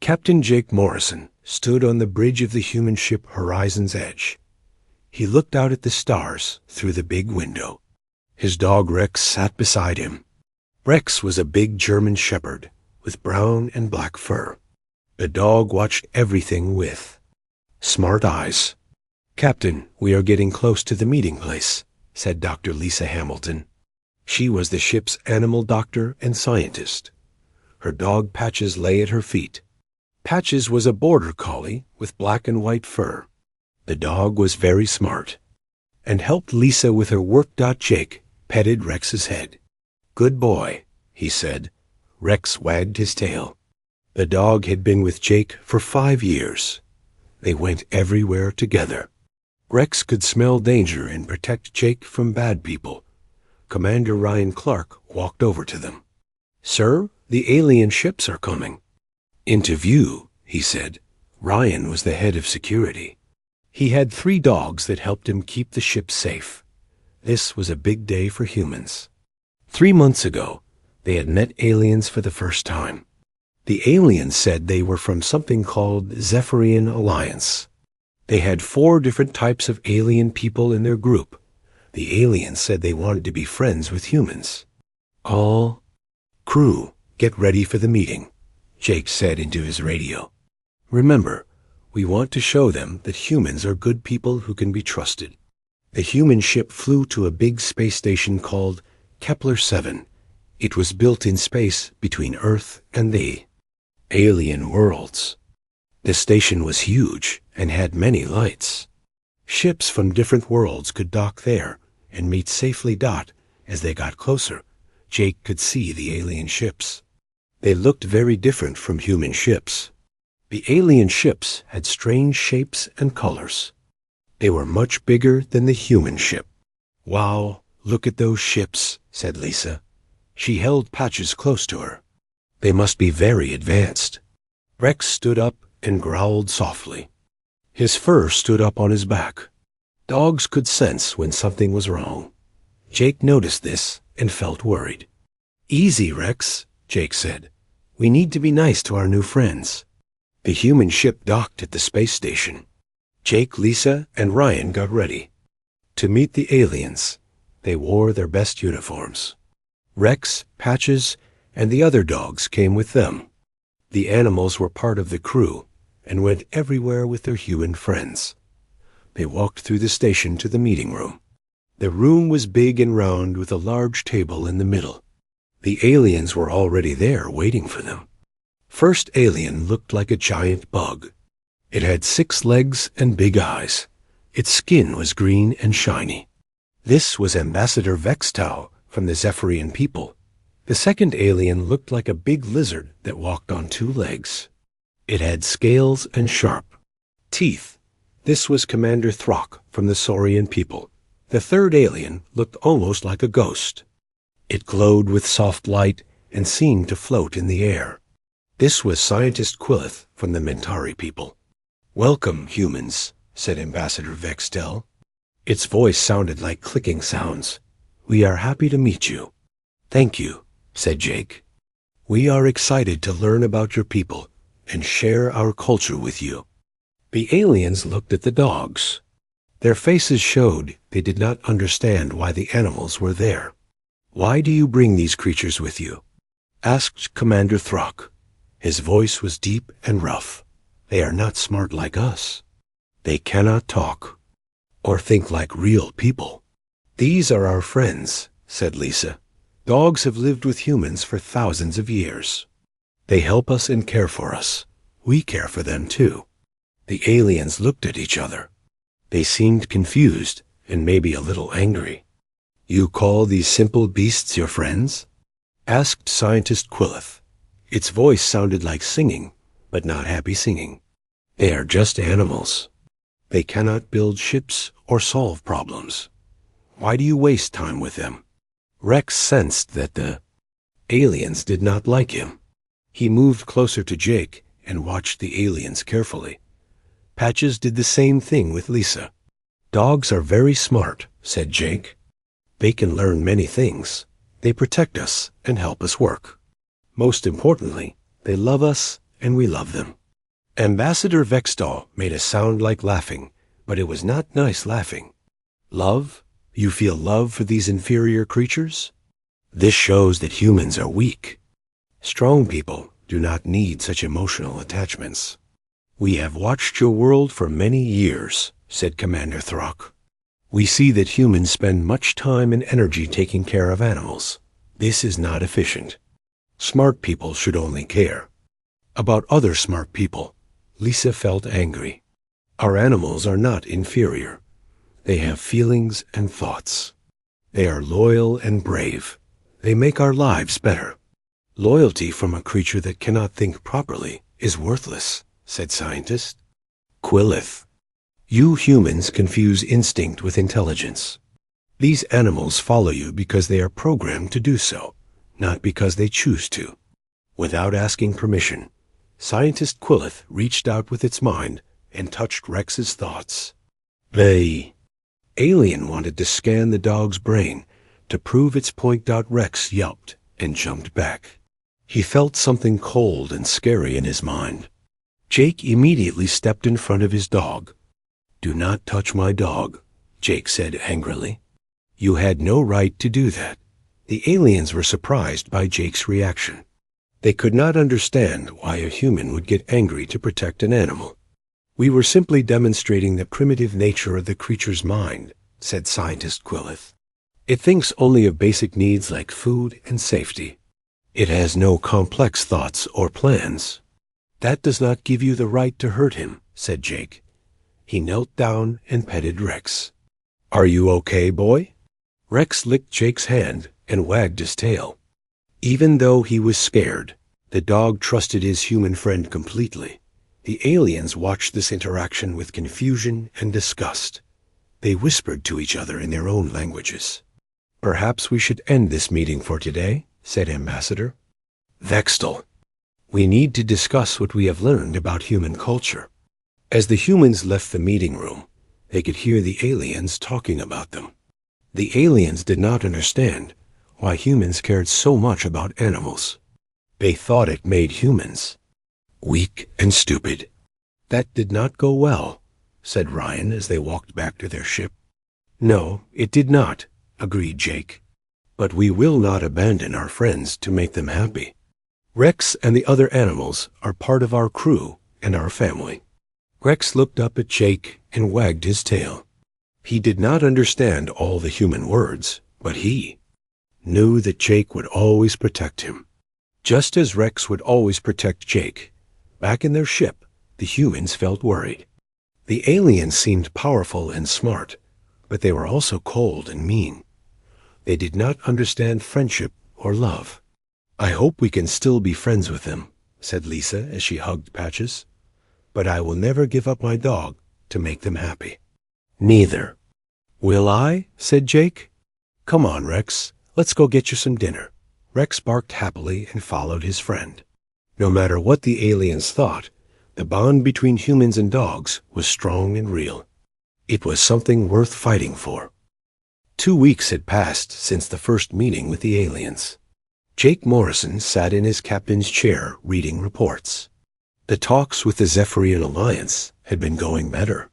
Captain Jake Morrison stood on the bridge of the human ship Horizon's Edge. He looked out at the stars through the big window. His dog Rex sat beside him. Rex was a big German shepherd with brown and black fur. The dog watched everything with smart eyes. "Captain, we are getting close to the meeting place," said Dr. Lisa Hamilton. She was the ship's animal doctor and scientist. Her dog Patches lay at her feet. Patches was a border collie with black and white fur. The dog was very smart and helped Lisa with her work. Jake petted Rex's head. "Good boy," he said. Rex wagged his tail. The dog had been with Jake for 5 years. They went everywhere together. Rex could smell danger and protect Jake from bad people. Commander Ryan Clark walked over to them. "Sir, the alien ships are coming." "Into view," he said. Ryan was the head of security. He had 3 dogs that helped him keep the ship safe. This was a big day for humans. 3 months ago, they had met aliens for the first time. The aliens said they were from something called Zephyrian Alliance. They had 4 different types of alien people in their group. The aliens said they wanted to be friends with humans. "All crew, get ready for the meeting," Jake said into his radio. "Remember, we want to show them that humans are good people who can be trusted." The human ship flew to a big space station called Kepler 7. It was built in space between Earth and the alien worlds. The station was huge and had many lights. Ships from different worlds could dock there and meet safely. As they got closer, Jake could see the alien ships. They looked very different from human ships. The alien ships had strange shapes and colors. They were much bigger than the human ship. "Wow, look at those ships," said Lisa. She held Patches close to her. "They must be very advanced." Rex stood up and growled softly. His fur stood up on his back. Dogs could sense when something was wrong. Jake noticed this and felt worried. "Easy, Rex," Jake said. "We need to be nice to our new friends." The human ship docked at the space station. Jake, Lisa, and Ryan got ready to meet the aliens. They wore their best uniforms. Rex, Patches, and the other dogs came with them. The animals were part of the crew and went everywhere with their human friends. They walked through the station to the meeting room. The room was big and round with a large table in the middle. The aliens were already there waiting for them. First alien looked like a giant bug. It had 6 legs and big eyes. Its skin was green and shiny. This was Ambassador Vextau from the Zephyrian people. The second alien looked like a big lizard that walked on 2 legs. It had scales and sharp teeth. This was Commander Throck from the Saurian people. The third alien looked almost like a ghost. It glowed with soft light and seemed to float in the air. This was Scientist Quillith from the Mentari people. "Welcome, humans," said Ambassador Vextel. Its voice sounded like clicking sounds. "We are happy to meet you." "Thank you," said Jake. "We are excited to learn about your people and share our culture with you." The aliens looked at the dogs. Their faces showed they did not understand why the animals were there. "Why do you bring these creatures with you?" asked Commander Throck. His voice was deep and rough. "They are not smart like us. They cannot talk or think like real people." "These are our friends," said Lisa. "Dogs have lived with humans for thousands of years. They help us and care for us. We care for them too." The aliens looked at each other. They seemed confused and maybe a little angry. "You call these simple beasts your friends?" asked Scientist Quillith. Its voice sounded like singing, but not happy singing. "They are just animals. They cannot build ships or solve problems. Why do you waste time with them?" Rex sensed that the aliens did not like him. He moved closer to Jake and watched the aliens carefully. Patches did the same thing with Lisa. "Dogs are very smart," said Jake. "They can learn many things. They protect us and help us work. Most importantly, they love us and we love them." Ambassador Vextall made a sound like laughing, but it was not nice laughing. "Love? You feel love for these inferior creatures? This shows that humans are weak. Strong people do not need such emotional attachments." "We have watched your world for many years," said Commander Throck. "We see that humans spend much time and energy taking care of animals. This is not efficient. Smart people should only care about other smart people." Lisa felt angry. "Our animals are not inferior. They have feelings and thoughts. They are loyal and brave. They make our lives better." "Loyalty from a creature that cannot think properly is worthless," said Scientist. "Quillith, you humans confuse instinct with intelligence. These animals follow you because they are programmed to do so, not because they choose to." Without asking permission, Scientist Quillith reached out with its mind and touched Rex's thoughts. "They..." Alien wanted to scan the dog's brain to prove its point. Rex yelped and jumped back. He felt something cold and scary in his mind. Jake immediately stepped in front of his dog. "Do not touch my dog," Jake said angrily. "You had no right to do that." The aliens were surprised by Jake's reaction. They could not understand why a human would get angry to protect an animal. "We were simply demonstrating the primitive nature of the creature's mind," said Scientist Quillith. "It thinks only of basic needs like food and safety. It has no complex thoughts or plans." "That does not give you the right to hurt him," said Jake. He knelt down and petted Rex. "Are you okay, boy?" Rex licked Jake's hand and wagged his tail. Even though he was scared, the dog trusted his human friend completely. The aliens watched this interaction with confusion and disgust. They whispered to each other in their own languages. "Perhaps we should end this meeting for today," said Ambassador Vextall. "We need to discuss what we have learned about human culture." As the humans left the meeting room, they could hear the aliens talking about them. The aliens did not understand why humans cared so much about animals. They thought it made humans weak and stupid. "That did not go well," said Ryan as they walked back to their ship. "No, it did not," agreed Jake. "But we will not abandon our friends to make them happy. Rex and the other animals are part of our crew and our family." Rex looked up at Jake and wagged his tail. He did not understand all the human words, but he knew that Jake would always protect him. Just as Rex would always protect Jake, back in their ship, the humans felt worried. The aliens seemed powerful and smart, but they were also cold and mean. They did not understand friendship or love. "I hope we can still be friends with them," said Lisa as she hugged Patches. "But I will never give up my dog to make them happy." "Neither." "Will I?" said Jake. "Come on, Rex. Let's go get you some dinner." Rex barked happily and followed his friend. No matter what the aliens thought, the bond between humans and dogs was strong and real. It was something worth fighting for. 2 weeks had passed since the first meeting with the aliens. Jake Morrison sat in his captain's chair reading reports. The talks with the Zephyrian Alliance had been going better.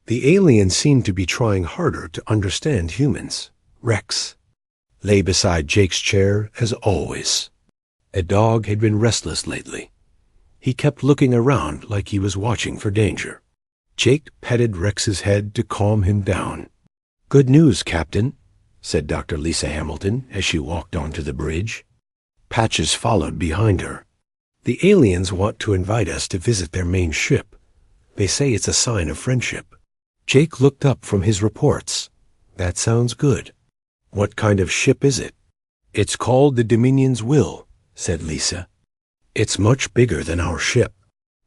The aliens seemed to be trying harder to understand humans. Rex lay beside Jake's chair as always. A dog had been restless lately. He kept looking around like he was watching for danger. Jake petted Rex's head to calm him down. "Good news, Captain," said Dr. Lisa Hamilton as she walked onto the bridge. Patches followed behind her. "The aliens want to invite us to visit their main ship. They say it's a sign of friendship." Jake looked up from his reports. "That sounds good. What kind of ship is it?" "It's called the Dominion's Will," said Lisa. "It's much bigger than our ship.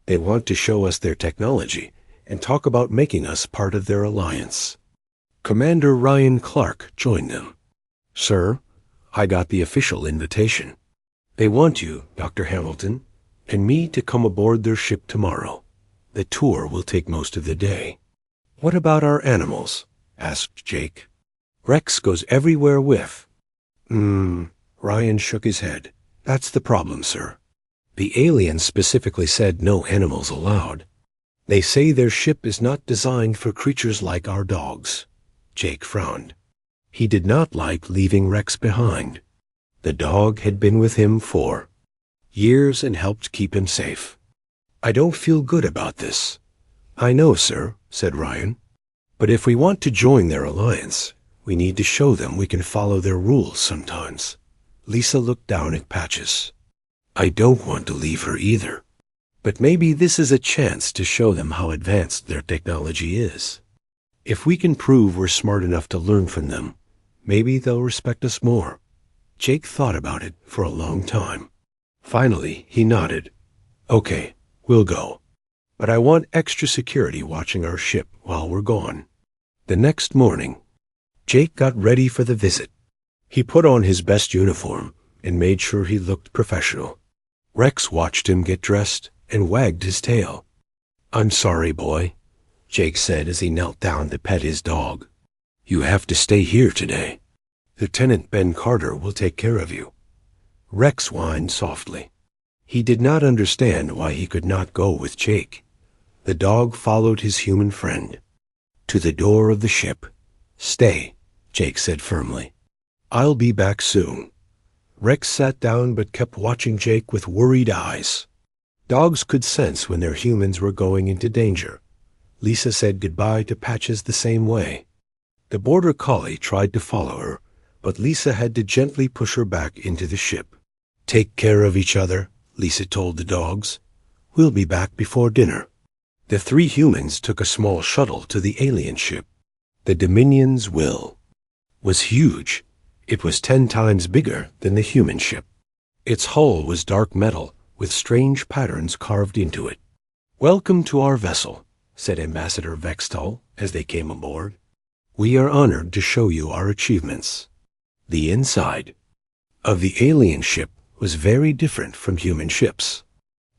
They want to show us their technology and talk about making us part of their alliance." Commander Ryan Clark joined them. "Sir, I got the official invitation. They want you, Dr. Hamilton, and me to come aboard their ship tomorrow. The tour will take most of the day." "What about our animals?" asked Jake. "Rex goes everywhere with." Ryan shook his head. "That's the problem, sir. The aliens specifically said no animals allowed. They say their ship is not designed for creatures like our dogs. Jake frowned. He did not like leaving Rex behind. The dog had been with him for years and helped keep him safe. I don't feel good about this. I know, sir, said Ryan. But if we want to join their alliance, we need to show them we can follow their rules sometimes. Lisa looked down at Patches. I don't want to leave her either. But maybe this is a chance to show them how advanced their technology is. If we can prove we're smart enough to learn from them, maybe they'll respect us more. Jake thought about it for a long time. Finally, he nodded. Okay, we'll go. But I want extra security watching our ship while we're gone. The next morning, Jake got ready for the visit. He put on his best uniform and made sure he looked professional. Rex watched him get dressed and wagged his tail. I'm sorry, boy, Jake said as he knelt down to pet his dog. You have to stay here today. Lieutenant Ben Carter will take care of you. Rex whined softly. He did not understand why he could not go with Jake. The dog followed his human friend to the door of the ship. Stay, Jake said firmly. I'll be back soon. Rex sat down but kept watching Jake with worried eyes. Dogs could sense when their humans were going into danger. Lisa said goodbye to Patches the same way. The border collie tried to follow her, but Lisa had to gently push her back into the ship. Take care of each other, Lisa told the dogs. We'll be back before dinner. The three humans took a small shuttle to the alien ship. The Dominion's Will was huge. It was 10 times bigger than the human ship. Its hull was dark metal with strange patterns carved into it. Welcome to our vessel, said Ambassador Vextol as they came aboard. We are honored to show you our achievements. The inside of the alien ship was very different from human ships.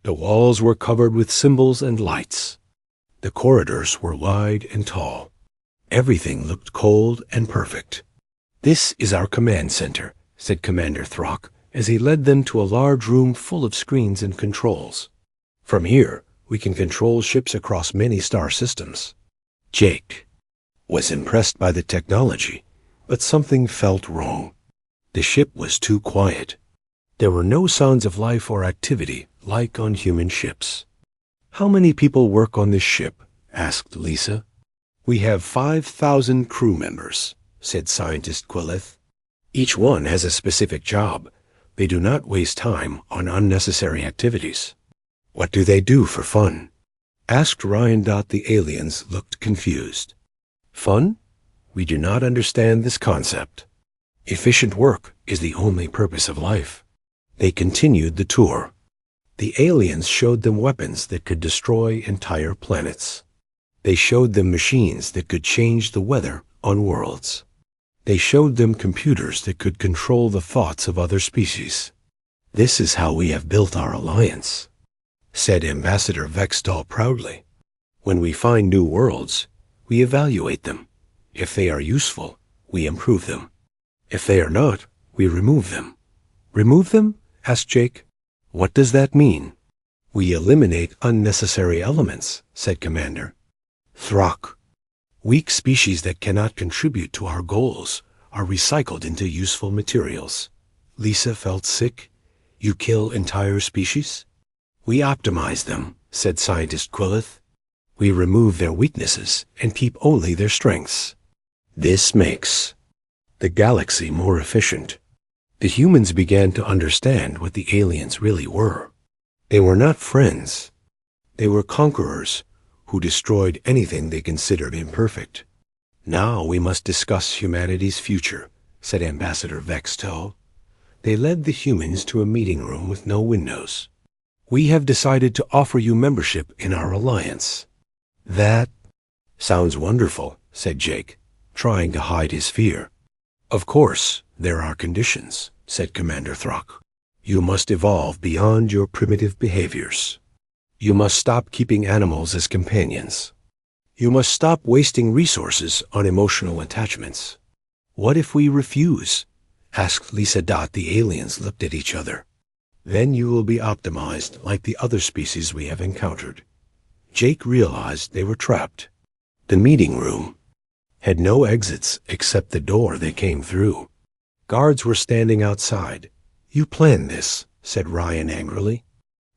The walls were covered with symbols and lights. The corridors were wide and tall. Everything looked cold and perfect. This is our command center, said Commander Throck as he led them to a large room full of screens and controls. From here, we can control ships across many star systems. Jake was impressed by the technology, but something felt wrong. The ship was too quiet. There were no signs of life or activity like on human ships. How many people work on this ship? Asked Lisa. We have 5,000 crew members, said Scientist Quillith. Each one has a specific job. They do not waste time on unnecessary activities. What do they do for fun? Asked Ryan. The aliens looked confused. Fun? We do not understand this concept. Efficient work is the only purpose of life. They continued the tour. The aliens showed them weapons that could destroy entire planets. They showed them machines that could change the weather on worlds. They showed them computers that could control the thoughts of other species. This is how we have built our alliance, said Ambassador Vextol proudly. When we find new worlds, we evaluate them. If they are useful, we improve them. If they are not, we remove them. Remove them? Asked Jake. What does that mean? We eliminate unnecessary elements, said Commander Throck. Weak species that cannot contribute to our goals are recycled into useful materials. Lisa felt sick. You kill entire species? We optimize them, said Scientist Quillith. We remove their weaknesses and keep only their strengths. This makes the galaxy more efficient. The humans began to understand what the aliens really were. They were not friends. They were conquerors who destroyed anything they considered imperfect. Now we must discuss humanity's future, said Ambassador Vextol. They led the humans to a meeting room with no windows. We have decided to offer you membership in our alliance. That sounds wonderful, said Jake, trying to hide his fear. Of course, there are conditions, said Commander Throck. You must evolve beyond your primitive behaviors. You must stop keeping animals as companions. You must stop wasting resources on emotional attachments. What if we refuse? Asked Lisa. The aliens looked at each other. Then you will be optimized like the other species we have encountered. Jake realized they were trapped. The meeting room had no exits except the door they came through. Guards were standing outside. You planned this, said Ryan angrily.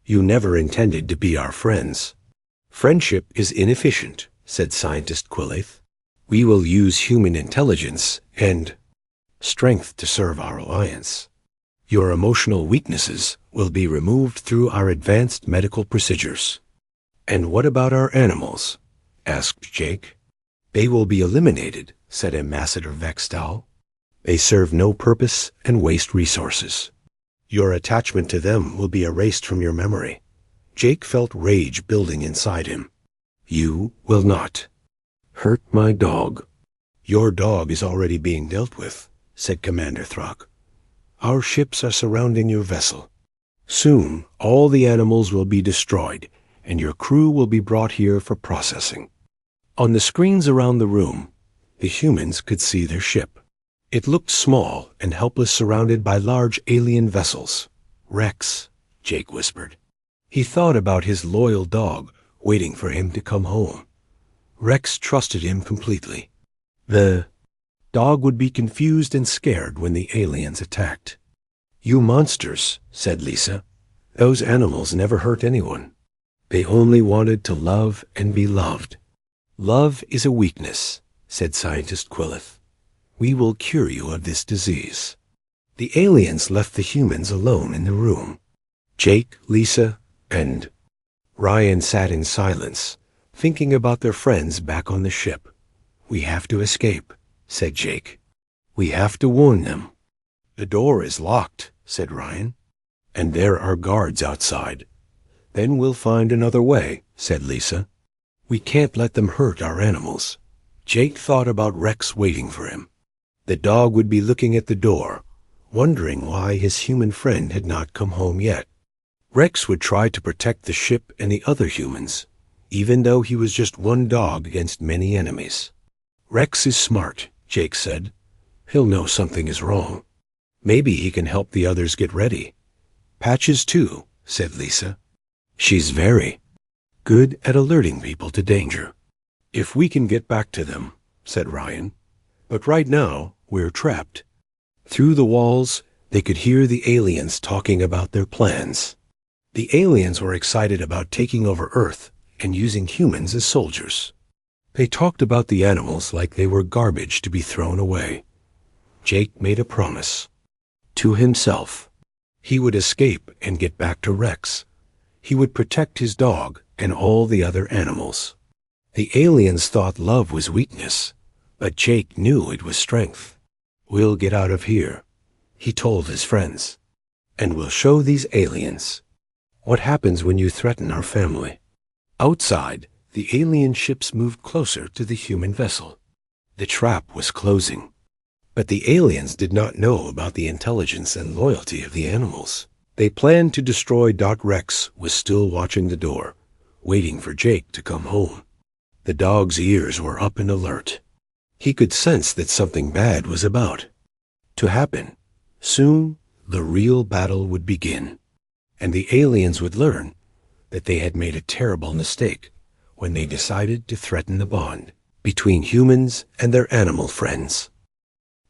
You never intended to be our friends. Friendship is inefficient, said Scientist Quillith. We will use human intelligence and strength to serve our alliance. Your emotional weaknesses will be removed through our advanced medical procedures. And what about our animals? Asked Jake. They will be eliminated, said Ambassador Vextal. They serve no purpose and waste resources. Your attachment to them will be erased from your memory. Jake felt rage building inside him. You will not hurt my dog. Your dog is already being dealt with, said Commander Throck. Our ships are surrounding your vessel. Soon, all the animals will be destroyed, and your crew will be brought here for processing. On the screens around the room, the humans could see their ship. It looked small and helpless, surrounded by large alien vessels. Rex, Jake whispered. He thought about his loyal dog, waiting for him to come home. Rex trusted him completely. The dog would be confused and scared when the aliens attacked. You monsters, said Lisa. Those animals never hurt anyone. They only wanted to love and be loved. Love is a weakness, said Scientist Quillith. We will cure you of this disease. The aliens left the humans alone in the room. Jake, Lisa, and Ryan sat in silence, thinking about their friends back on the ship. We have to escape, said Jake. We have to warn them. The door is locked, said Ryan. And there are guards outside. Then we'll find another way, said Lisa. We can't let them hurt our animals. Jake thought about Rex waiting for him. The dog would be looking at the door, wondering why his human friend had not come home yet. Rex would try to protect the ship and the other humans, even though he was just one dog against many enemies. Rex is smart, Jake said. He'll know something is wrong. Maybe he can help the others get ready. Patches too, said Lisa. She's very good at alerting people to danger. If we can get back to them, said Ryan. But right now, we're trapped. Through the walls, they could hear the aliens talking about their plans. The aliens were excited about taking over Earth and using humans as soldiers. They talked about the animals like they were garbage to be thrown away. Jake made a promise. To himself. He would escape and get back to Rex. He would protect his dog and all the other animals. The aliens thought love was weakness, but Jake knew it was strength. We'll get out of here, he told his friends, and we'll show these aliens what happens when you threaten our family. Outside, the alien ships moved closer to the human vessel. The trap was closing, but the aliens did not know about the intelligence and loyalty of the animals. They planned to destroy. Rex was still watching the door, waiting for Jake to come home. The dog's ears were up and alert. He could sense that something bad was about to happen. Soon, the real battle would begin, and the aliens would learn that they had made a terrible mistake when they decided to threaten the bond between humans and their animal friends.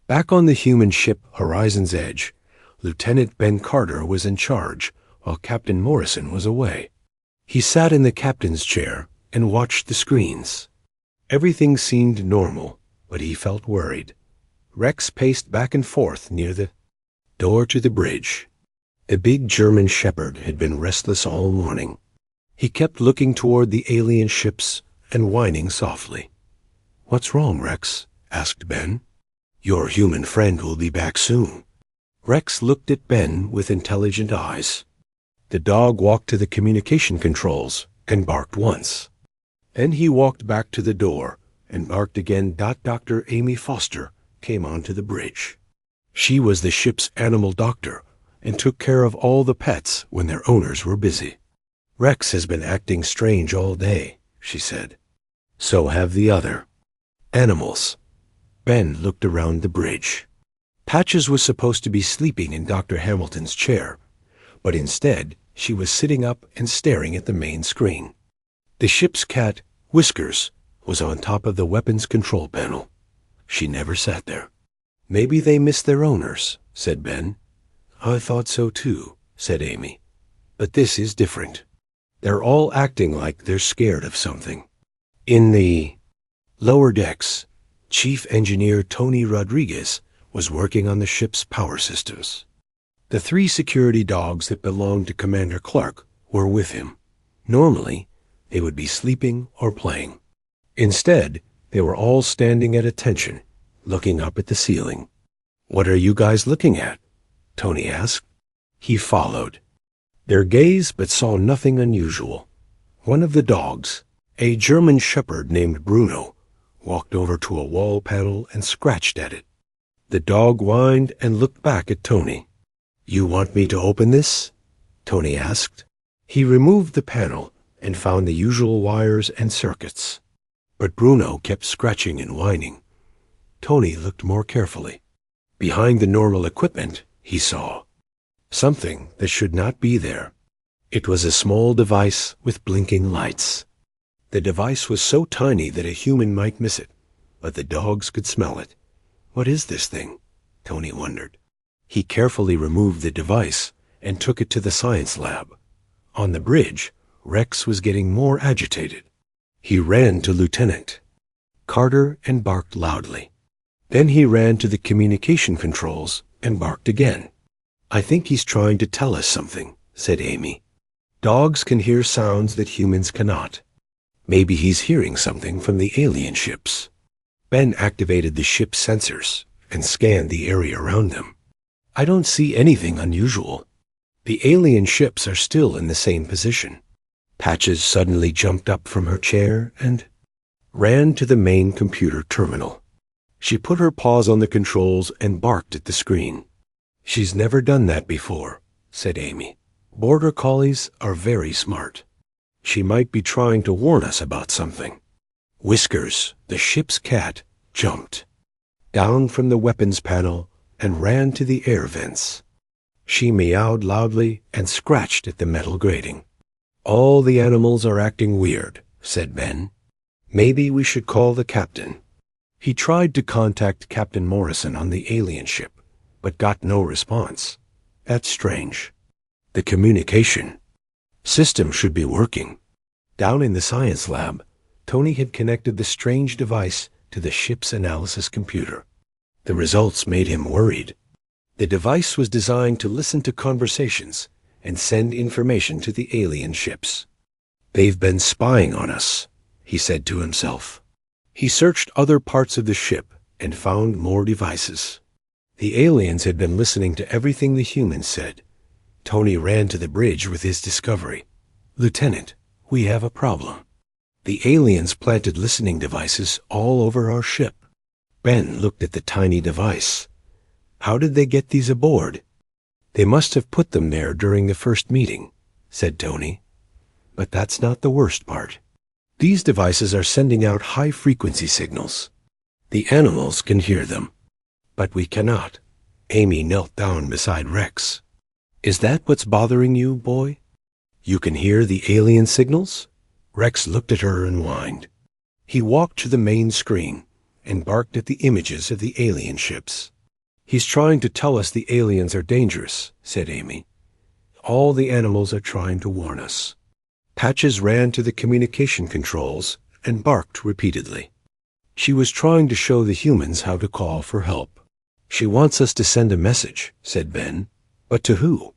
Back on the human ship Horizon's Edge, Lieutenant Ben Carter was in charge while Captain Morrison was away. He sat in the captain's chair and watched the screens. Everything seemed normal, but he felt worried. Rex paced back and forth near the door to the bridge. A big German shepherd had been restless all morning. He kept looking toward the alien ships and whining softly. What's wrong, Rex? Asked Ben. Your human friend will be back soon. Rex looked at Ben with intelligent eyes. The dog walked to the communication controls and barked once. Then he walked back to the door and barked again. Dr. Amy Foster came onto the bridge. She was the ship's animal doctor and took care of all the pets when their owners were busy. Rex has been acting strange all day, she said. So have the other animals. Ben looked around the bridge. Patches was supposed to be sleeping in Dr. Hamilton's chair, but instead she was sitting up and staring at the main screen. The ship's cat, Whiskers, was on top of the weapons control panel. She never sat there. "Maybe they miss their owners," said Ben. "I thought so too," said Amy. "But this is different. They're all acting like they're scared of something." In the lower decks, Chief Engineer Tony Rodriguez was working on the ship's power systems. The 3 security dogs that belonged to Commander Clark were with him. Normally, they would be sleeping or playing. Instead, they were all standing at attention, looking up at the ceiling. "What are you guys looking at?" Tony asked. He followed their gaze but saw nothing unusual. One of the dogs, a German shepherd named Bruno, walked over to a wall panel and scratched at it. The dog whined and looked back at Tony. "You want me to open this?" Tony asked. He removed the panel and found the usual wires and circuits. But Bruno kept scratching and whining. Tony looked more carefully. Behind the normal equipment, he saw something that should not be there. It was a small device with blinking lights. The device was so tiny that a human might miss it, but the dogs could smell it. "What is this thing?" Tony wondered. He carefully removed the device and took it to the science lab. On the bridge, Rex was getting more agitated. He ran to Lieutenant Carter and barked loudly. Then he ran to the communication controls and barked again. "I think he's trying to tell us something," said Amy. "Dogs can hear sounds that humans cannot. Maybe he's hearing something from the alien ships." Ben activated the ship's sensors and scanned the area around them. "I don't see anything unusual. The alien ships are still in the same position." Patches suddenly jumped up from her chair and ran to the main computer terminal. She put her paws on the controls and barked at the screen. "She's never done that before," said Amy. "Border collies are very smart. She might be trying to warn us about something." Whiskers, the ship's cat, jumped down from the weapons panel and ran to the air vents. She meowed loudly and scratched at the metal grating. "All the animals are acting weird," said Ben. "Maybe we should call the captain." He tried to contact Captain Morrison on the alien ship, but got no response. That's strange. The communication system should be working. Down in the science lab, Tony had connected the strange device to the ship's analysis computer. The results made him worried. The device was designed to listen to conversations and send information to the alien ships. "They've been spying on us," he said to himself. He searched other parts of the ship and found more devices. The aliens had been listening to everything the humans said. Tony ran to the bridge with his discovery. "Lieutenant, we have a problem. The aliens planted listening devices all over our ship." Ben looked at the tiny device. "How did they get these aboard?" "They must have put them there during the first meeting," said Tony. "But that's not the worst part. These devices are sending out high-frequency signals. The animals can hear them, but we cannot." Amy knelt down beside Rex. "Is that what's bothering you, boy? You can hear the alien signals?" Rex looked at her and whined. He walked to the main screen and barked at the images of the alien ships. "He's trying to tell us the aliens are dangerous," said Amy. "All the animals are trying to warn us." Patches ran to the communication controls and barked repeatedly. She was trying to show the humans how to call for help. "She wants us to send a message," said Ben. "But to who?"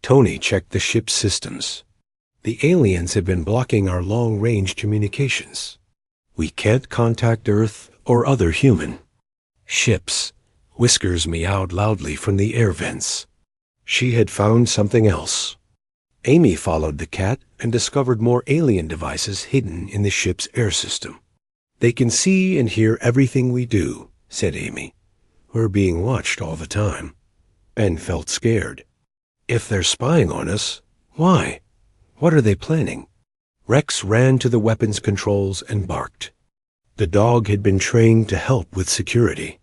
Tony checked the ship's systems. "The aliens have been blocking our long-range communications. We can't contact Earth or other human ships." Whiskers meowed loudly from the air vents. She had found something else. Amy followed the cat and discovered more alien devices hidden in the ship's air system. "They can see and hear everything we do," said Amy. "We're being watched all the time." Ben felt scared. "If they're spying on us, why? What are they planning?" Rex ran to the weapons controls and barked. The dog had been trained to help with security.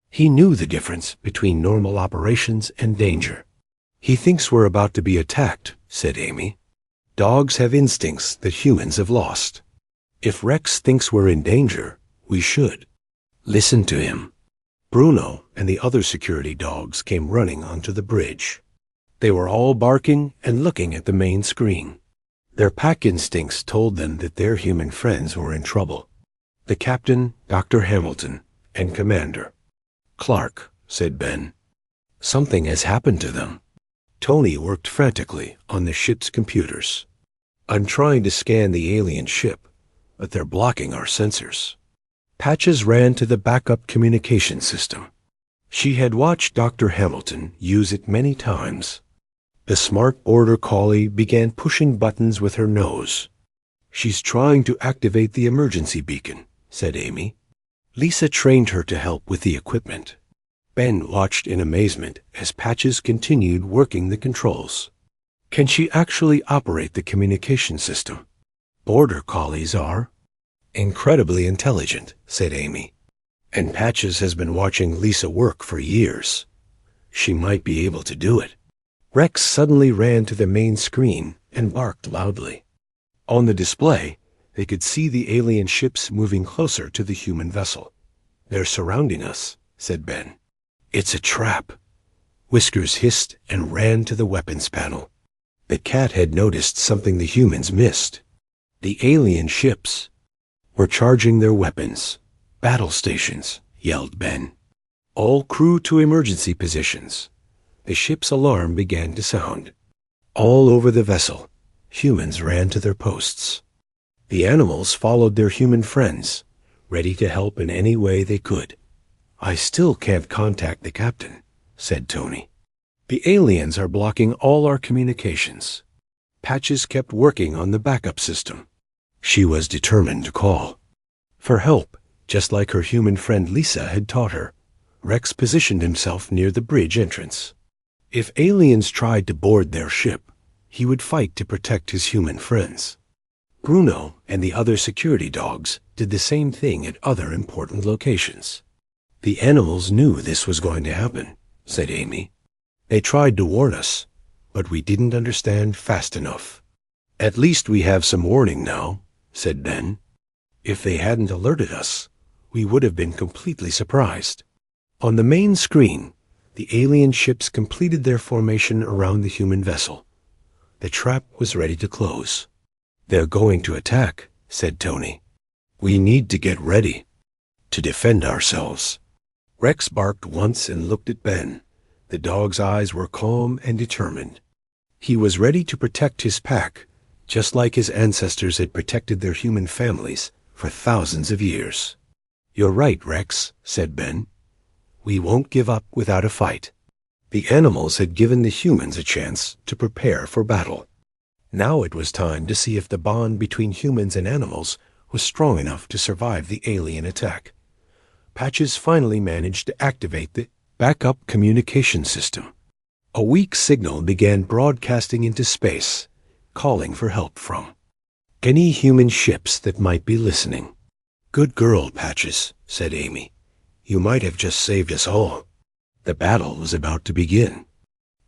He knew the difference between normal operations and danger. He thinks we're about to be attacked, said Amy. Dogs have instincts that humans have lost. If Rex thinks we're in danger, we should listen to him. Bruno and the other security dogs came running onto the bridge. They were all barking and looking at the main screen. Their pack instincts told them that their human friends were in trouble. The captain, Dr. Hamilton, and Commander. Clark, said Ben. Something has happened to them. Tony worked frantically on the ship's computers. I'm trying to scan the alien ship, but they're blocking our sensors. Patches ran to the backup communication system. She had watched Dr. Hamilton use it many times. The smart border collie began pushing buttons with her nose. She's trying to activate the emergency beacon, said Amy. Lisa trained her to help with the equipment. Ben watched in amazement as Patches continued working the controls. Can she actually operate the communication system? Border collies are incredibly intelligent, said Amy. And Patches has been watching Lisa work for years. She might be able to do it. Rex suddenly ran to the main screen and barked loudly. On the display, they could see the alien ships moving closer to the human vessel. They're surrounding us, said Ben. It's a trap. Whiskers hissed and ran to the weapons panel. The cat had noticed something the humans missed. The alien ships were charging their weapons. Battle stations, yelled Ben. All crew to emergency positions. The ship's alarm began to sound. All over the vessel, humans ran to their posts. The animals followed their human friends, ready to help in any way they could. I still can't contact the captain, said Tony. The aliens are blocking all our communications. Patches kept working on the backup system. She was determined to call for help, just like her human friend Lisa had taught her. Rex positioned himself near the bridge entrance. If aliens tried to board their ship, he would fight to protect his human friends. Bruno and the other security dogs did the same thing at other important locations. The animals knew this was going to happen, said Amy. They tried to warn us, but we didn't understand fast enough. At least we have some warning now, said Ben. If they hadn't alerted us, we would have been completely surprised. On the main screen, the alien ships completed their formation around the human vessel. The trap was ready to close. They're going to attack, said Tony. We need to get ready to defend ourselves. Rex barked once and looked at Ben. The dog's eyes were calm and determined. He was ready to protect his pack, just like his ancestors had protected their human families for thousands of years. You're right, Rex, said Ben. We won't give up without a fight. The animals had given the humans a chance to prepare for battle. Now it was time to see if the bond between humans and animals was strong enough to survive the alien attack. Patches finally managed to activate the backup communication system. A weak signal began broadcasting into space, calling for help from any human ships that might be listening. Good girl, Patches, said Amy. You might have just saved us all. The battle was about to begin.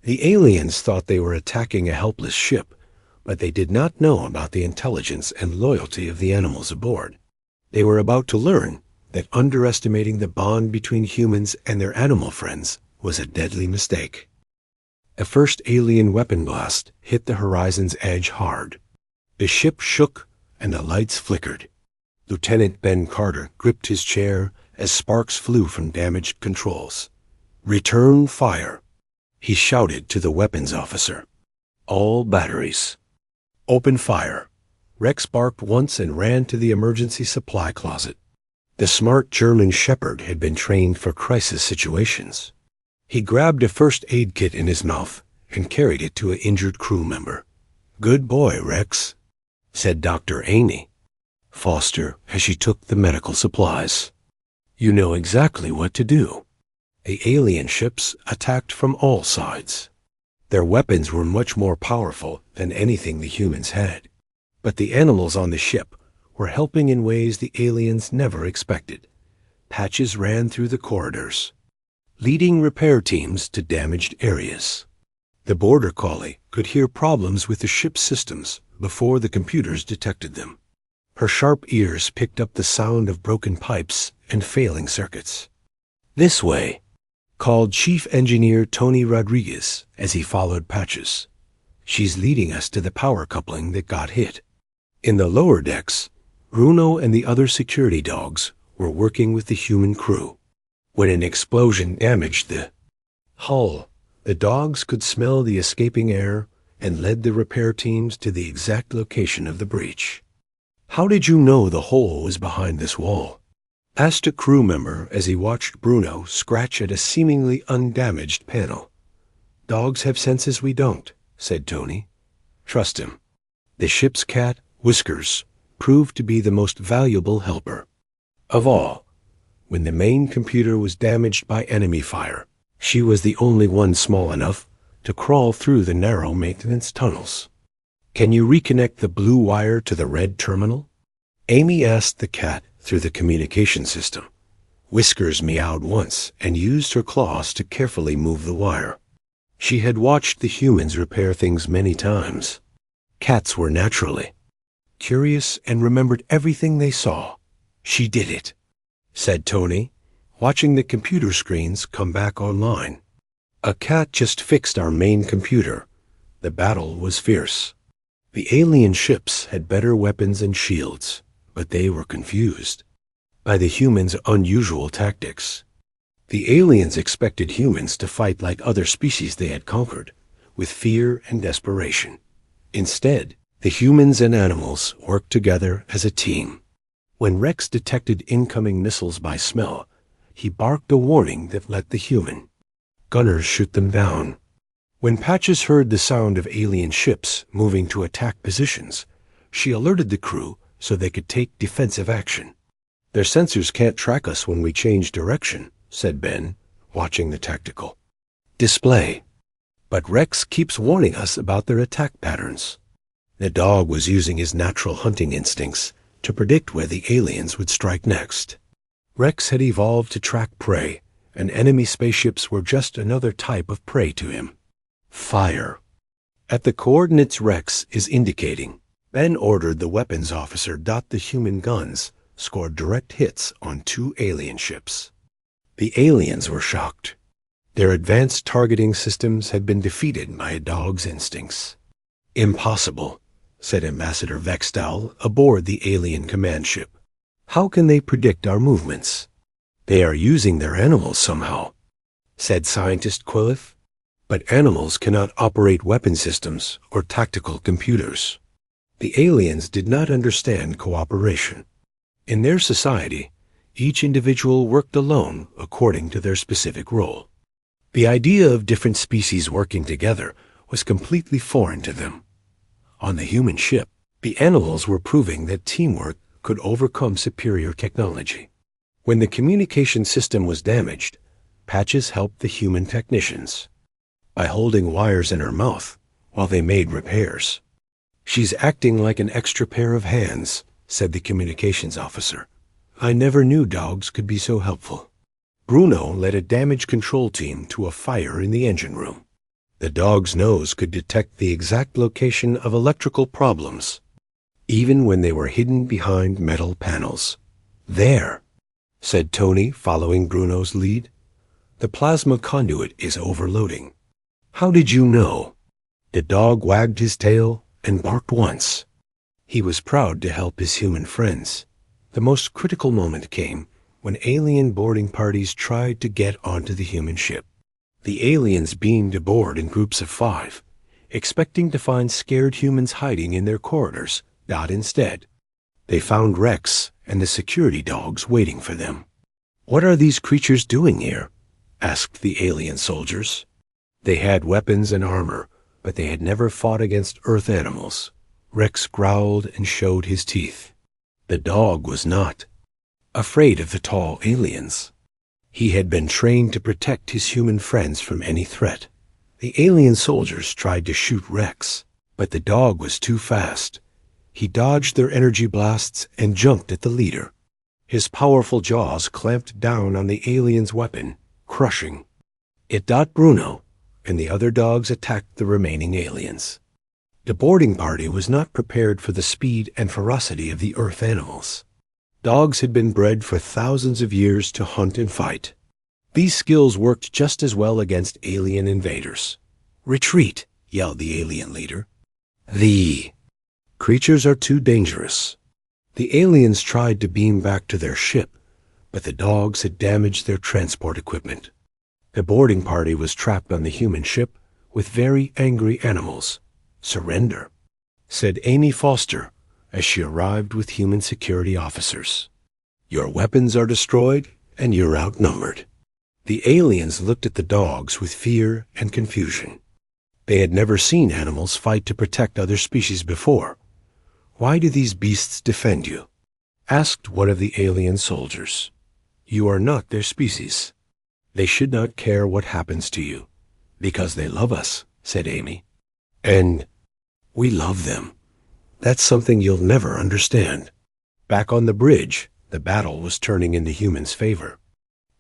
The aliens thought they were attacking a helpless ship, but they did not know about the intelligence and loyalty of the animals aboard. They were about to learn that underestimating the bond between humans and their animal friends was a deadly mistake. A first alien weapon blast hit the horizon's edge hard. The ship shook and the lights flickered. Lieutenant Ben Carter gripped his chair as sparks flew from damaged controls. Return fire, he shouted to the weapons officer. All batteries. Open fire. Rex barked once and ran to the emergency supply closet. The smart German shepherd had been trained for crisis situations. He grabbed a first aid kit in his mouth and carried it to an injured crew member. Good boy, Rex, said Dr. Amy Foster as she took the medical supplies. You know exactly what to do. The alien ships attacked from all sides. Their weapons were much more powerful than anything the humans had. But the animals on the ship were helping in ways the aliens never expected. Patches ran through the corridors, leading repair teams to damaged areas. The border collie could hear problems with the ship's systems before the computers detected them. Her sharp ears picked up the sound of broken pipes and failing circuits. "This way," called Chief Engineer Tony Rodriguez as he followed Patches. "She's leading us to the power coupling that got hit." In the lower decks, Bruno and the other security dogs were working with the human crew. When an explosion damaged the hull, the dogs could smell the escaping air and led the repair teams to the exact location of the breach. "How did you know the hole was behind this wall?" asked a crew member as he watched Bruno scratch at a seemingly undamaged panel. "Dogs have senses we don't," said Tony. "Trust him." The ship's cat, Whiskers, proved to be the most valuable helper of all. When the main computer was damaged by enemy fire, she was the only one small enough to crawl through the narrow maintenance tunnels. "Can you reconnect the blue wire to the red terminal?" Amy asked the cat through the communication system. Whiskers meowed once and used her claws to carefully move the wire. She had watched the humans repair things many times. Cats were naturally curious and remembered everything they saw. "She did it," said Tony, watching the computer screens come back online. "A cat just fixed our main computer." The battle was fierce. The alien ships had better weapons and shields, but they were confused by the humans' unusual tactics. The aliens expected humans to fight like other species they had conquered, with fear and desperation. Instead, the humans and animals worked together as a team. When Rex detected incoming missiles by smell, he barked a warning that let the human gunners shoot them down. When Patches heard the sound of alien ships moving to attack positions, she alerted the crew so they could take defensive action. "Their sensors can't track us when we change direction," said Ben, watching the tactical display. "But Rex keeps warning us about their attack patterns." The dog was using his natural hunting instincts to predict where the aliens would strike next. Rex had evolved to track prey, and enemy spaceships were just another type of prey to him. Fire. At the coordinates Rex is indicating, Ben ordered the weapons officer dot the human guns scored direct hits on 2 alien ships. The aliens were shocked. Their advanced targeting systems had been defeated by a dog's instincts. "Impossible," said Ambassador Vextal aboard the alien command ship. "How can they predict our movements?" "They are using their animals somehow," said Scientist Quillif. "But animals cannot operate weapon systems or tactical computers." The aliens did not understand cooperation. In their society, each individual worked alone according to their specific role. The idea of different species working together was completely foreign to them. On the human ship, the animals were proving that teamwork could overcome superior technology. When the communication system was damaged, Patches helped the human technicians by holding wires in her mouth while they made repairs. "She's acting like an extra pair of hands," said the communications officer. "I never knew dogs could be so helpful." Bruno led a damage control team to a fire in the engine room. The dog's nose could detect the exact location of electrical problems, even when they were hidden behind metal panels. "There," said Tony, following Bruno's lead. "The plasma conduit is overloading." "How did you know?" The dog wagged his tail and barked once. He was proud to help his human friends. The most critical moment came when alien boarding parties tried to get onto the human ship. The aliens beamed aboard in groups of 5, expecting to find scared humans hiding in their corridors, but instead, they found Rex and the security dogs waiting for them. "What are these creatures doing here?" asked the alien soldiers. They had weapons and armor, but they had never fought against Earth animals. Rex growled and showed his teeth. The dog was not afraid of the tall aliens. He had been trained to protect his human friends from any threat. The alien soldiers tried to shoot Rex, but the dog was too fast. He dodged their energy blasts and jumped at the leader. His powerful jaws clamped down on the alien's weapon, crushing. It got Bruno, and the other dogs attacked the remaining aliens. The boarding party was not prepared for the speed and ferocity of the Earth animals. Dogs had been bred for thousands of years to hunt and fight. These skills worked just as well against alien invaders. "Retreat!" yelled the alien leader. "The creatures are too dangerous." The aliens tried to beam back to their ship, but the dogs had damaged their transport equipment. The boarding party was trapped on the human ship with very angry animals. "Surrender," said Amy Foster as she arrived with human security officers. "Your weapons are destroyed and you're outnumbered." The aliens looked at the dogs with fear and confusion. They had never seen animals fight to protect other species before. "Why do these beasts defend you?" asked one of the alien soldiers. "You are not their species. They should not care what happens to you." "Because they love us," said Amy. "And we love them. That's something you'll never understand." Back on the bridge, the battle was turning in the humans' favor.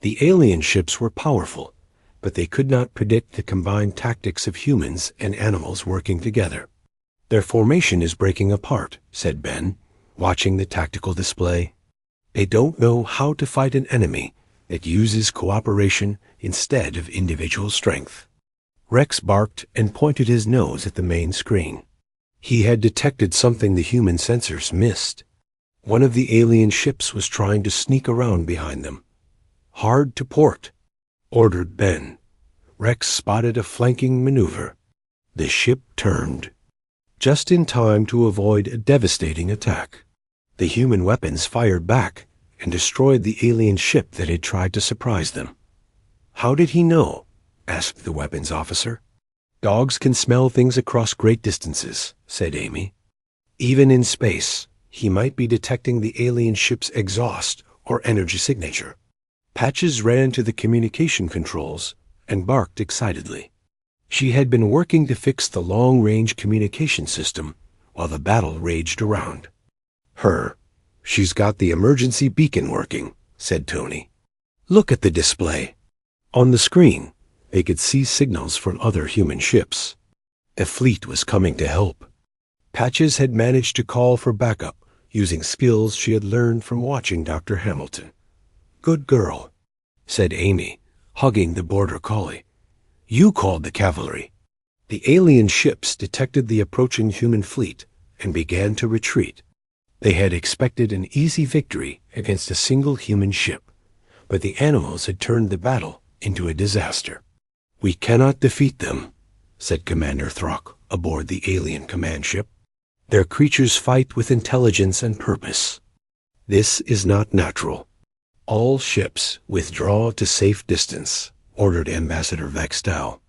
The alien ships were powerful, but they could not predict the combined tactics of humans and animals working together. "Their formation is breaking apart," said Ben, watching the tactical display. "They don't know how to fight an enemy that uses cooperation instead of individual strength." Rex barked and pointed his nose at the main screen. He had detected something the human sensors missed. One of the alien ships was trying to sneak around behind them. "Hard to port," ordered Ben. Rex spotted a flanking maneuver. The ship turned, just in time to avoid a devastating attack. The human weapons fired back and destroyed the alien ship that had tried to surprise them. "How did he know?" asked the weapons officer. "Dogs can smell things across great distances," said Amy. "Even in space, he might be detecting the alien ship's exhaust or energy signature." Patches ran to the communication controls and barked excitedly. She had been working to fix the long-range communication system while the battle raged around. She's got the emergency beacon working," said Tony. "Look at the display." On the screen, they could see signals from other human ships. The fleet was coming to help. Patches had managed to call for backup using skills she had learned from watching Dr. Hamilton. "Good girl," said Amy, hugging the border collie. "You called the cavalry." The alien ships detected the approaching human fleet and began to retreat. They had expected an easy victory against a single human ship, but the animals had turned the battle into a disaster. "We cannot defeat them," said Commander Throck aboard the alien command ship. "Their creatures fight with intelligence and purpose. This is not natural. All ships withdraw to safe distance," ordered Ambassador Vextal.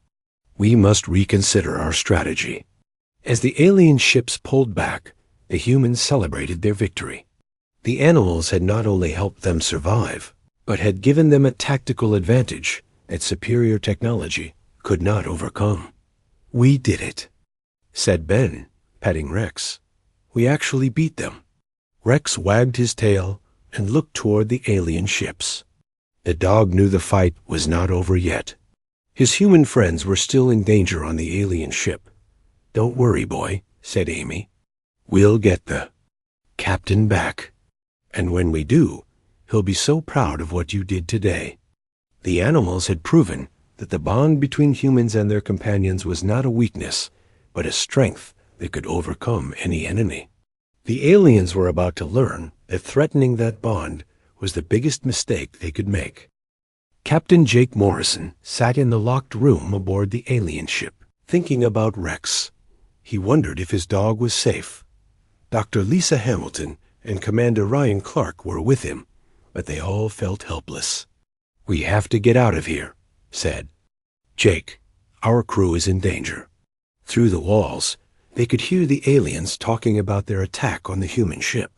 "We must reconsider our strategy." As the alien ships pulled back, the humans celebrated their victory. The animals had not only helped them survive, but had given them a tactical advantage that superior technology could not overcome. "We did it," said Ben, petting Rex. "We actually beat them." Rex wagged his tail and looked toward the alien ships. The dog knew the fight was not over yet. His human friends were still in danger on the alien ship. "Don't worry, boy," said Amy. "We'll get the captain back. And when we do, he'll be so proud of what you did today." The animals had proven that the bond between humans and their companions was not a weakness, but a strength that could overcome any enemy. The aliens were about to learn that threatening that bond was the biggest mistake they could make. Captain Jake Morrison sat in the locked room aboard the alien ship, thinking about Rex. He wondered if his dog was safe. Dr. Lisa Hamilton and Commander Ryan Clark were with him, but they all felt helpless. "We have to get out of here," said Jake. "Our crew is in danger." Through the walls, they could hear the aliens talking about their attack on the human ship.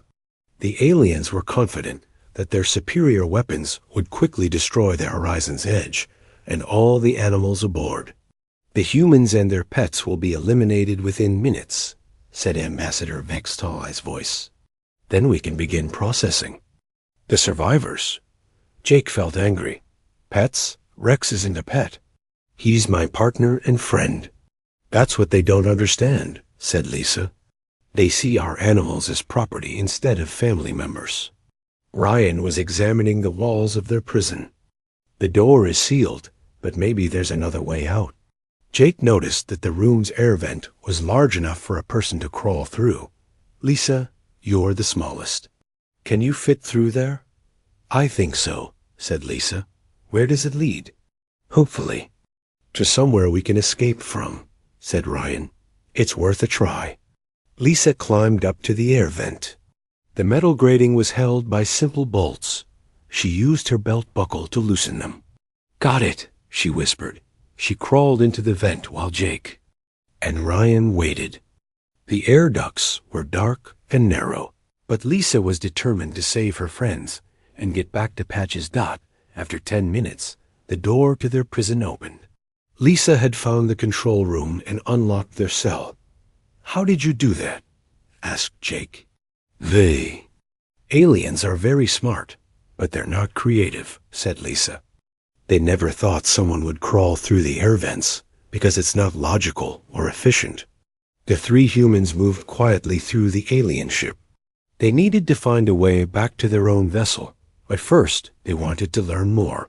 The aliens were confident that their superior weapons would quickly destroy the horizon's edge and all the animals aboard. "The humans and their pets will be eliminated within minutes," said Ambassador Vextal's voice. "Then we can begin processing." "The survivors?" Jake felt angry. "Pets? Rex isn't a pet." He's my partner and friend. That's what they don't understand, said Lisa. They see our animals as property instead of family members. Ryan was examining the walls of their prison. The door is sealed, but maybe there's another way out. Jake noticed that the room's air vent was large enough for a person to crawl through. Lisa, you're the smallest. Can you fit through there? I think so, said Lisa. Where does it lead? Hopefully, to somewhere we can escape from, said Ryan. It's worth a try. Lisa climbed up to the air vent. The metal grating was held by simple bolts. She used her belt buckle to loosen them. Got it, she whispered. She crawled into the vent while Jake and Ryan waited. The air ducts were dark and narrow, but Lisa was determined to save her friends and get back to Patch's Dot. After 10 minutes, the door to their prison opened. Lisa had found the control room and unlocked their cell. How did you do that? Asked Jake. Aliens are very smart, but they're not creative, said Lisa. They never thought someone would crawl through the air vents because it's not logical or efficient. The three humans moved quietly through the alien ship. They needed to find a way back to their own vessel, but first they wanted to learn more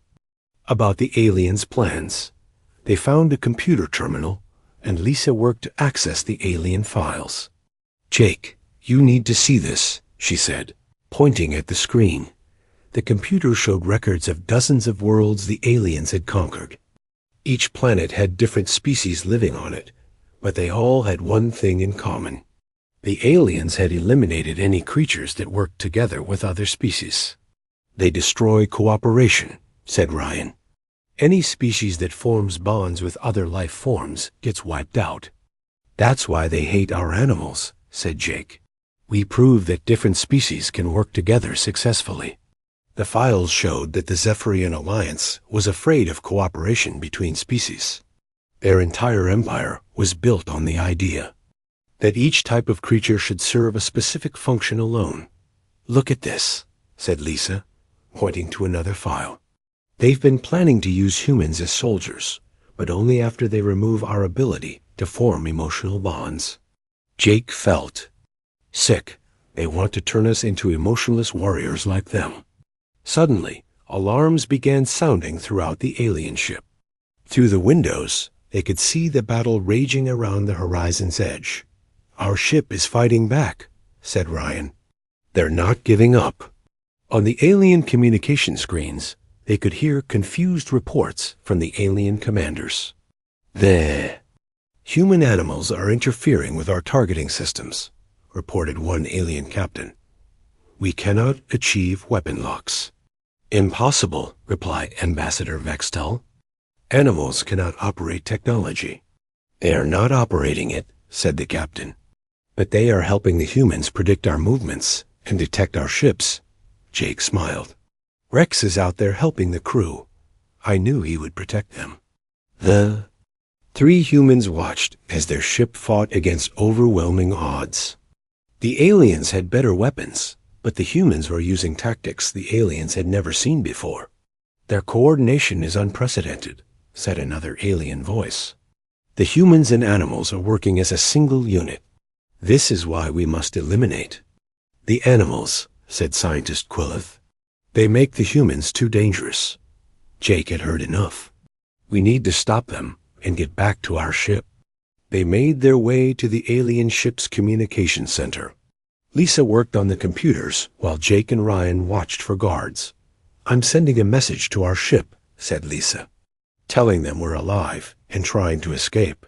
about the aliens' plans. They found a computer terminal, and Lisa worked to access the alien files. Jake, you need to see this, she said, pointing at the screen. The computer showed records of dozens of worlds the aliens had conquered. Each planet had different species living on it, but they all had one thing in common. The aliens had eliminated any creatures that worked together with other species. They destroy cooperation, said Ryan. Any species that forms bonds with other life forms gets wiped out. That's why they hate our animals, said Jake. We prove that different species can work together successfully. The files showed that the Zephyrian Alliance was afraid of cooperation between species. Their entire empire was built on the idea that each type of creature should serve a specific function alone. Look at this, said Lisa, pointing to another file. They've been planning to use humans as soldiers, but only after they remove our ability to form emotional bonds. Jake felt sick. They want to turn us into emotionless warriors like them. Suddenly, alarms began sounding throughout the alien ship. Through the windows, they could see the battle raging around the horizon's edge. Our ship is fighting back, said Ryan. They're not giving up. On the alien communication screens, they could hear confused reports from the alien commanders. The human animals are interfering with our targeting systems, reported one alien captain. We cannot achieve weapon locks. Impossible, replied Ambassador Vextel. Animals cannot operate technology. They are not operating it, said the captain. But they are helping the humans predict our movements and detect our ships. Jake smiled. Rex is out there helping the crew. I knew he would protect them. The three humans watched as their ship fought against overwhelming odds. The aliens had better weapons, but the humans were using tactics the aliens had never seen before. Their coordination is unprecedented, said another alien voice. The humans and animals are working as a single unit. This is why we must eliminate the animals, said scientist Quillith. They make the humans too dangerous. Jake had heard enough. We need to stop them and get back to our ship. They made their way to the alien ship's communication center. Lisa worked on the computers while Jake and Ryan watched for guards. I'm sending a message to our ship, said Lisa, telling them we're alive and trying to escape.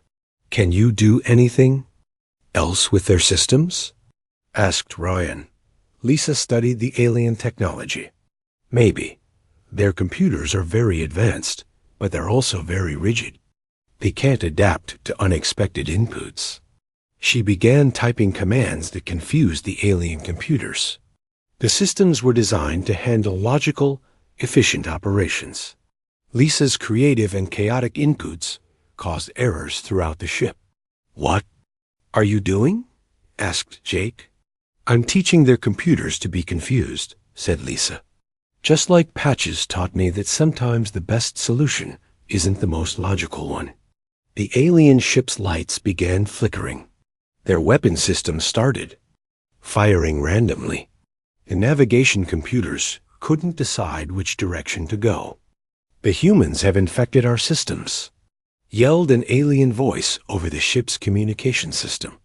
Can you do anything else with their systems? Asked Ryan. Lisa studied the alien technology. Maybe. Their computers are very advanced, but they're also very rigid. They can't adapt to unexpected inputs. She began typing commands that confused the alien computers. The systems were designed to handle logical, efficient operations. Lisa's creative and chaotic inputs caused errors throughout the ship. What are you doing? Asked Jake. I'm teaching their computers to be confused, said Lisa. Just like Patches taught me that sometimes the best solution isn't the most logical one. The alien ship's lights began flickering. Their weapon system started firing randomly. The navigation computers couldn't decide which direction to go. "The humans have infected our systems," yelled an alien voice over the ship's communication system.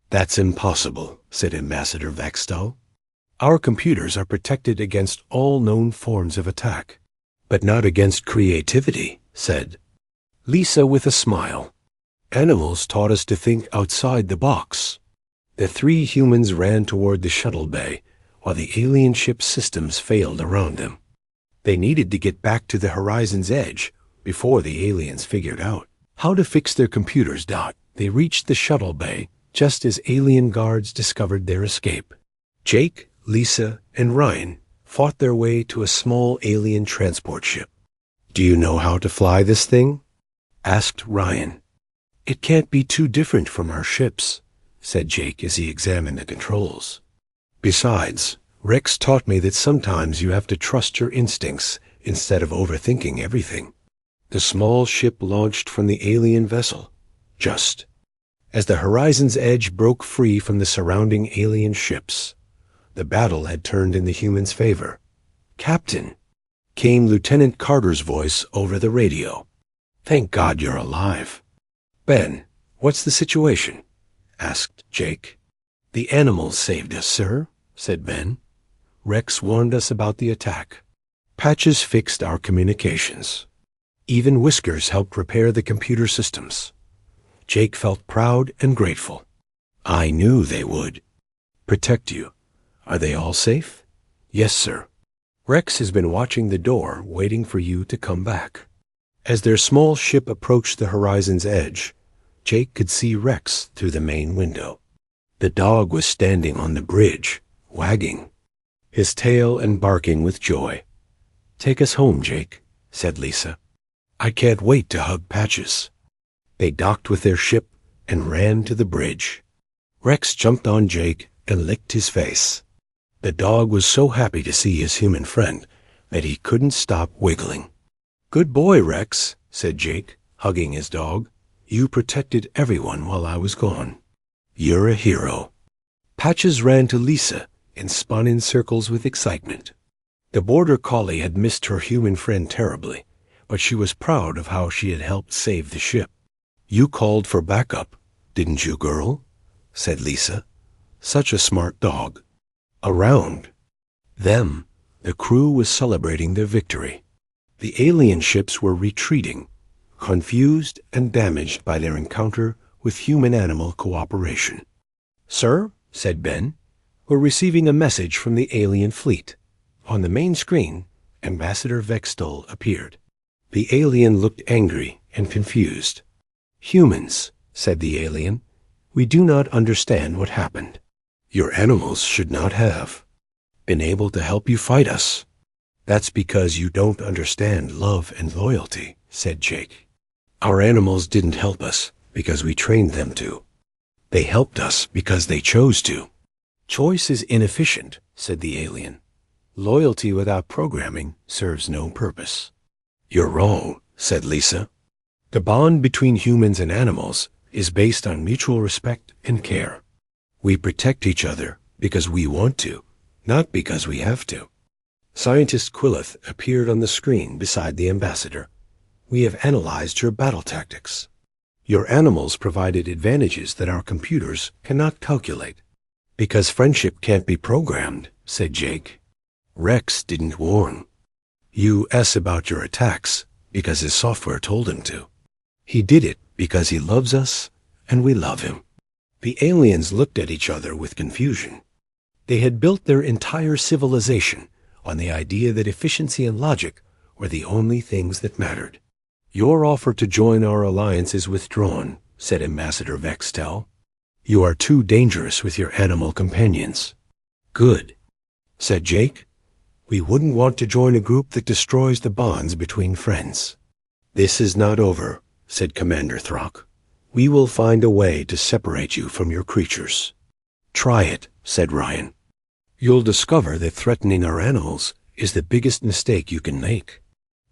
"That's impossible," said Ambassador Vextel. "Our computers are protected against all known forms of attack." "But not against creativity," said Lisa with a smile. "Animals taught us to think outside the box." The three humans ran toward the shuttle bay while the alien ship's systems failed around them. They needed to get back to the horizon's edge before the aliens figured out how to fix their computers. They reached the shuttle bay just as alien guards discovered their escape. Jake, Lisa, and Ryan fought their way to a small alien transport ship. "Do you know how to fly this thing?" asked Ryan. "It can't be too different from our ships," said Jake as he examined the controls. "Besides, Rex taught me that sometimes you have to trust your instincts instead of overthinking everything." The small ship launched from the alien vessel, just as the horizon's edge broke free from the surrounding alien ships. The battle had turned in the humans' favor. "Captain," came Lieutenant Carter's voice over the radio. "Thank God you're alive." "Ben, what's the situation?" asked Jake. "The animals saved us, sir," said Ben. "Rex warned us about the attack. Patches fixed our communications. Even Whiskers helped repair the computer systems." Jake felt proud and grateful. "I knew they would protect you. Are they all safe?" "Yes, sir. Rex has been watching the door, waiting for you to come back." As their small ship approached the horizon's edge, Jake could see Rex through the main window. The dog was standing on the bridge, wagging his tail and barking with joy. "Take us home, Jake," said Lisa. "I can't wait to hug Patches." They docked with their ship and ran to the bridge. Rex jumped on Jake and licked his face. The dog was so happy to see his human friend that he couldn't stop wiggling. "Good boy, Rex," said Jake, hugging his dog. "You protected everyone while I was gone. You're a hero." Patches ran to Lisa and spun in circles with excitement. The border collie had missed her human friend terribly, but she was proud of how she had helped save the ship. "You called for backup, didn't you, girl?" said Lisa. "Such a smart dog." Around them, the crew was celebrating their victory. The alien ships were retreating, confused and damaged by their encounter with human-animal cooperation. "Sir," said Ben, "we're receiving a message from the alien fleet." On the main screen, Ambassador Vextel appeared. The alien looked angry and confused. "Humans," said the alien, "we do not understand what happened. Your animals should not have been able to help you fight us." "That's because you don't understand love and loyalty," said Jake. "Our animals didn't help us because we trained them to. They helped us because they chose to." "Choice is inefficient," said the alien. "Loyalty without programming serves no purpose." "You're wrong," said Lisa. "The bond between humans and animals is based on mutual respect and care. We protect each other because we want to, not because we have to." Scientist Quillith appeared on the screen beside the ambassador. "We have analyzed your battle tactics. Your animals provided advantages that our computers cannot calculate." "Because friendship can't be programmed," said Jake. "Rex didn't warn you about your attacks because his software told him to. He did it because he loves us and we love him." The aliens looked at each other with confusion. They had built their entire civilization on the idea that efficiency and logic were the only things that mattered. "Your offer to join our alliance is withdrawn," said Ambassador Vextel. "You are too dangerous with your animal companions." "Good," said Jake. "We wouldn't want to join a group that destroys the bonds between friends." "This is not over," said Commander Throck. "We will find a way to separate you from your creatures." "Try it," said Ryan. "You'll discover that threatening our animals is the biggest mistake you can make."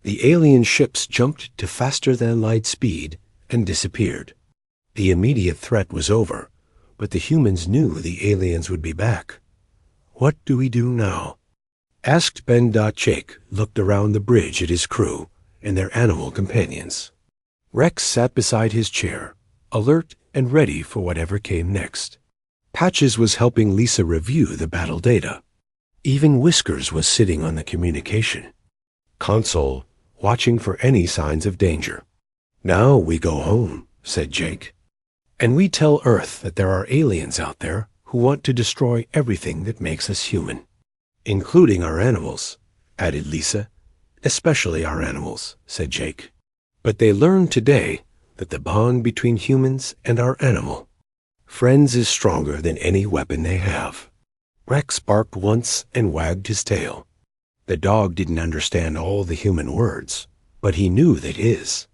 The alien ships jumped to faster-than-light speed and disappeared. The immediate threat was over, but the humans knew the aliens would be back. "What do we do now?" asked Ben. Jake looked around the bridge at his crew and their animal companions. Rex sat beside his chair, alert and ready for whatever came next. Patches was helping Lisa review the battle data. Even Whiskers was sitting on the communication console, watching for any signs of danger. "Now we go home," said Jake. "And we tell Earth that there are aliens out there who want to destroy everything that makes us human." "Including our animals," added Lisa. "Especially our animals," said Jake. "But they learned today that the bond between humans and our animal friends is stronger than any weapon they have." Rex barked once and wagged his tail. The dog didn't understand all the human words, but he knew that his